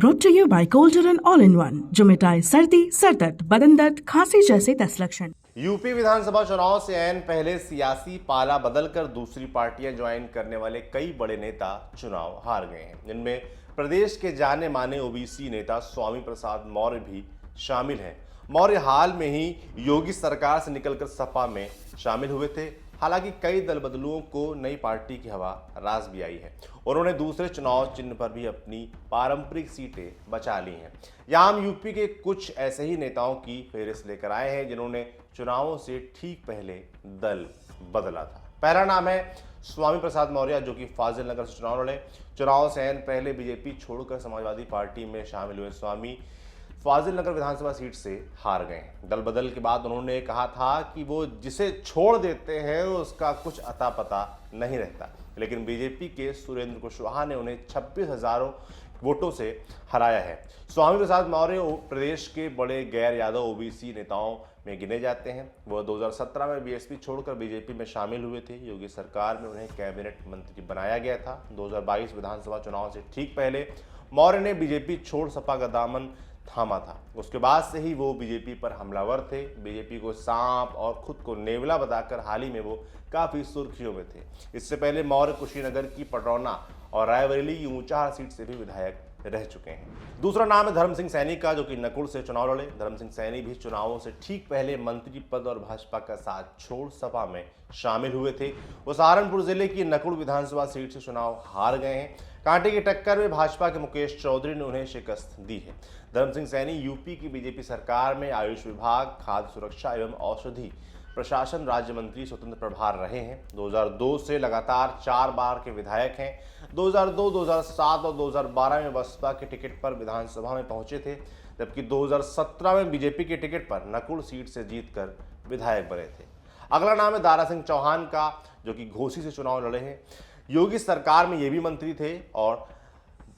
Brought to you by Coldarin all in one, जो मिटाए सर्दी, सर दर्द, बदन दर्द, खांसी जैसे 10 लक्षण। यूपी विधानसभा चुनाव से ऐन पहले सियासी पाला बदलकर दूसरी पार्टियां ज्वाइन करने वाले कई बड़े नेता चुनाव हार गए हैं। इनमें प्रदेश के जाने माने ओबीसी नेता स्वामी प्रसाद मौर्य भी शामिल हैं। मौर्य हाल में ही योगी सरकार से निकलकर सपा में शामिल हुए थे। हालांकि कई दल बदलुओं को नई पार्टी की हवा रास भी आई है। उन्होंने दूसरे चुनाव चिन्ह पर भी अपनी पारंपरिक सीटें बचा ली हैं। यहाँ हम यूपी के कुछ ऐसे ही नेताओं की फेहरिस्त लेकर आए हैं जिन्होंने चुनावों से ठीक पहले दल बदला था। पहला नाम है स्वामी प्रसाद मौर्य, जो कि फाजिल नगर से चुनाव लड़े। चुनाव से ऐन पहले बीजेपी छोड़कर समाजवादी पार्टी में शामिल हुए स्वामी फाजिल नगर विधानसभा सीट से हार गए। दल बदल के बाद उन्होंने कहा था कि वो जिसे छोड़ देते हैं उसका कुछ अता पता नहीं रहता, लेकिन बीजेपी के सुरेंद्र कुशवाहा ने उन्हें 26,000 वोटों से हराया है। स्वामी प्रसाद मौर्य प्रदेश के बड़े गैर यादव ओबीसी नेताओं में गिने जाते हैं। वह 2017 में बीएसपी छोड़कर बीजेपी में शामिल हुए थे। योगी सरकार में उन्हें कैबिनेट मंत्री बनाया गया था। 2022 विधानसभा चुनाव से ठीक पहले मौर्य ने बीजेपी छोड़ सपा का दामन थामा था। उसके बाद से ही वो बीजेपी पर हमलावर थे। बीजेपी को सांप और खुद को नेवला बताकर हाल ही में वो काफी सुर्खियों में थे। इससे पहले मौर्य कुशीनगर की पटरौना और रायबरेली की ऊंचाहार सीट से भी विधायक रह चुके हैं। दूसरा नाम है धर्म सिंह सैनी का, जो कि नकुल से चुनाव लड़े। धर्म सिंह सैनी भी चुनावों से ठीक पहले मंत्री पद और भाजपा का साथ छोड़ सपा में शामिल हुए थे। वो सहारनपुर जिले की नकुल विधानसभा सीट से चुनाव हार गए हैं। कांटे की टक्कर में भाजपा के मुकेश चौधरी ने उन्हें शिकस्त दी है। धर्म सिंह सैनी यूपी की बीजेपी सरकार में आयुष विभाग, खाद्य सुरक्षा एवं औषधि प्रशासन राज्य मंत्री स्वतंत्र प्रभार रहे हैं। 2002 से लगातार 4 बार के विधायक हैं। 2002, 2007 और 2012 में बसपा के टिकट पर विधानसभा में पहुंचे थे, जबकि 2017 में बीजेपी के टिकट पर नकुल सीट से जीतकर विधायक बने थे। अगला नाम है दारा सिंह चौहान का, जो कि घोसी से चुनाव लड़े हैं। योगी सरकार में ये भी मंत्री थे और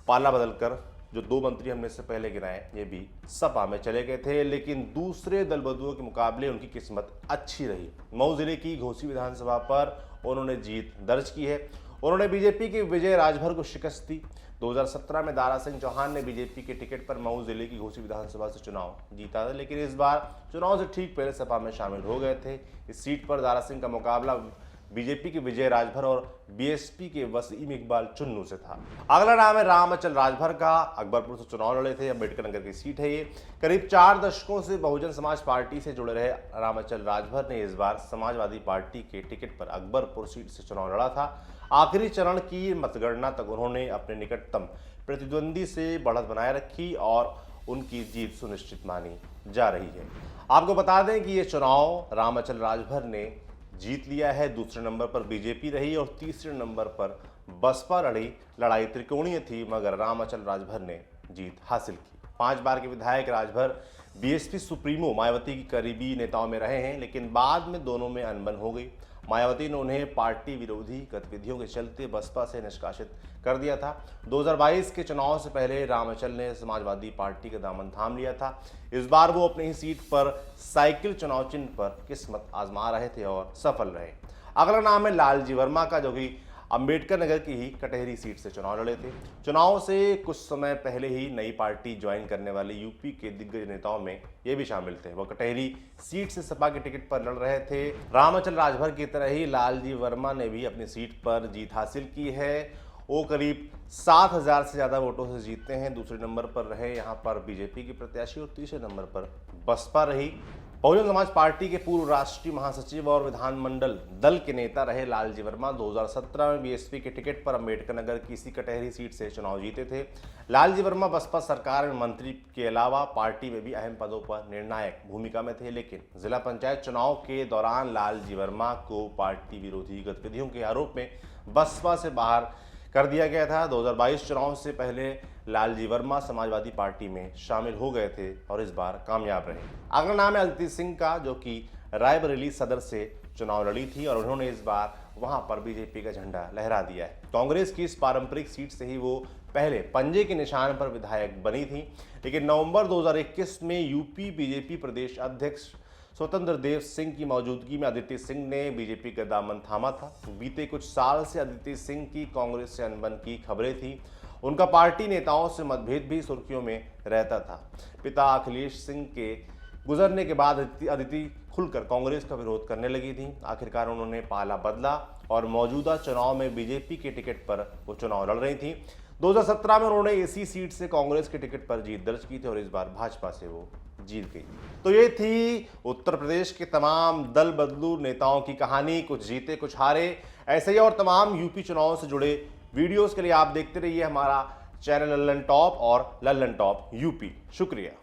पाला बदलकर जो 2 मंत्री हमने इससे पहले गिनाए ये भी सपा में चले गए थे, लेकिन दूसरे दल बदलुओं के मुकाबले उनकी किस्मत अच्छी रही। मऊ जिले की घोसी विधानसभा पर उन्होंने जीत दर्ज की है। उन्होंने बीजेपी के विजय राजभर को शिकस्त दी। 2017 में दारा सिंह चौहान ने बीजेपी के टिकट पर मऊ जिले की घोसी विधानसभा से चुनाव जीता था, लेकिन इस बार चुनाव से ठीक पहले सपा में शामिल हो गए थे। इस सीट पर दारा सिंह का मुकाबला बीजेपी के विजय राजभर और बीएसपी के वसीम इकबाल चुन्नू से था। अगला नाम है रामअचल राजभर का। अकबरपुर से चुनाव लड़े थे। अम्बेडकर नगर की सीट है ये। करीब 4 दशकों से बहुजन समाज पार्टी से जुड़े रहे रामअचल राजभर ने इस बार समाजवादी पार्टी के टिकट पर अकबरपुर सीट से चुनाव लड़ा था। आखिरी चरण की मतगणना तक उन्होंने अपने निकटतम प्रतिद्वंदी से बढ़त बनाए रखी और उनकी जीत सुनिश्चित मानी जा रही है। आपको बता दें कि ये चुनाव रामअचल राजभर ने जीत लिया है। दूसरे नंबर पर बीजेपी रही और तीसरे नंबर पर बसपा लड़ी। लड़ाई त्रिकोणीय थी, मगर रामअचल राजभर ने जीत हासिल की। 5 बार के विधायक राजभर बीएसपी सुप्रीमो मायावती की करीबी नेताओं में रहे हैं, लेकिन बाद में दोनों में अनबन हो गई। मायावती ने उन्हें पार्टी विरोधी गतिविधियों के चलते बसपा से निष्कासित कर दिया था। 2022 के चुनाव से पहले रामअचल ने समाजवादी पार्टी का दामन थाम लिया था। इस बार वो अपनी ही सीट पर साइकिल चुनाव चिन्ह पर किस्मत आजमा रहे थे और सफल रहे। अगला नाम है लालजी वर्मा का, जो कि अम्बेडकर नगर की ही कटहरी सीट से चुनाव लड़े थे। चुनाव से कुछ समय पहले ही नई पार्टी ज्वाइन करने वाले यूपी के दिग्गज नेताओं में ये भी शामिल थे। वह कटहरी सीट से सपा के टिकट पर लड़ रहे थे। रामअचल राजभर की तरह ही लालजी वर्मा ने भी अपनी सीट पर जीत हासिल की है। वो करीब 7,000 से ज़्यादा वोटों से जीतते हैं। दूसरे नंबर पर रहे यहाँ पर बीजेपी की प्रत्याशी और तीसरे नंबर पर बसपा रही। बहुजन समाज पार्टी के पूर्व राष्ट्रीय महासचिव और विधानमंडल दल के नेता रहे लालजी वर्मा 2017 में बीएसपी के टिकट पर अम्बेडकर नगर की इसी कटहरी सीट से चुनाव जीते थे। लालजी वर्मा बसपा सरकार में मंत्री के अलावा पार्टी में भी अहम पदों पर निर्णायक भूमिका में थे, लेकिन जिला पंचायत चुनाव के दौरान लालजी वर्मा को पार्टी विरोधी गतिविधियों के आरोप में बसपा से बाहर कर दिया गया था। 2022 चुनाव से पहले लालजी वर्मा समाजवादी पार्टी में शामिल हो गए थे और इस बार कामयाब रहे। अगला नाम है अदिति सिंह का, जो कि रायबरेली सदर से चुनाव लड़ी थी और उन्होंने इस बार वहां पर बीजेपी का झंडा लहरा दिया है। कांग्रेस की इस पारंपरिक सीट से ही वो पहले पंजे के निशान पर विधायक बनी थी, लेकिन नवंबर 2021 में यूपी बीजेपी प्रदेश अध्यक्ष स्वतंत्र देव सिंह की मौजूदगी में अदिति सिंह ने बीजेपी का दामन थामा था। बीते कुछ साल से अदिति सिंह की कांग्रेस से अनबन की खबरें थी उनका पार्टी नेताओं से मतभेद भी सुर्खियों में रहता था। पिता अखिलेश सिंह के गुजरने के बाद अदिति खुलकर कांग्रेस का विरोध करने लगी थी। आखिरकार उन्होंने पाला बदला और मौजूदा चुनाव में बीजेपी के टिकट पर वो चुनाव लड़ रही थी। 2017 में उन्होंने इसी सीट से कांग्रेस के टिकट पर जीत दर्ज की थी और इस बार भाजपा से वो जीत गई। तो ये थी उत्तर प्रदेश के तमाम दल बदलू नेताओं की कहानी, कुछ जीते कुछ हारे। ऐसे ही और तमाम यूपी चुनाव से जुड़े वीडियोस के लिए आप देखते रहिए हमारा चैनल लल्लन टॉप और लल्लन टॉप यूपी। शुक्रिया।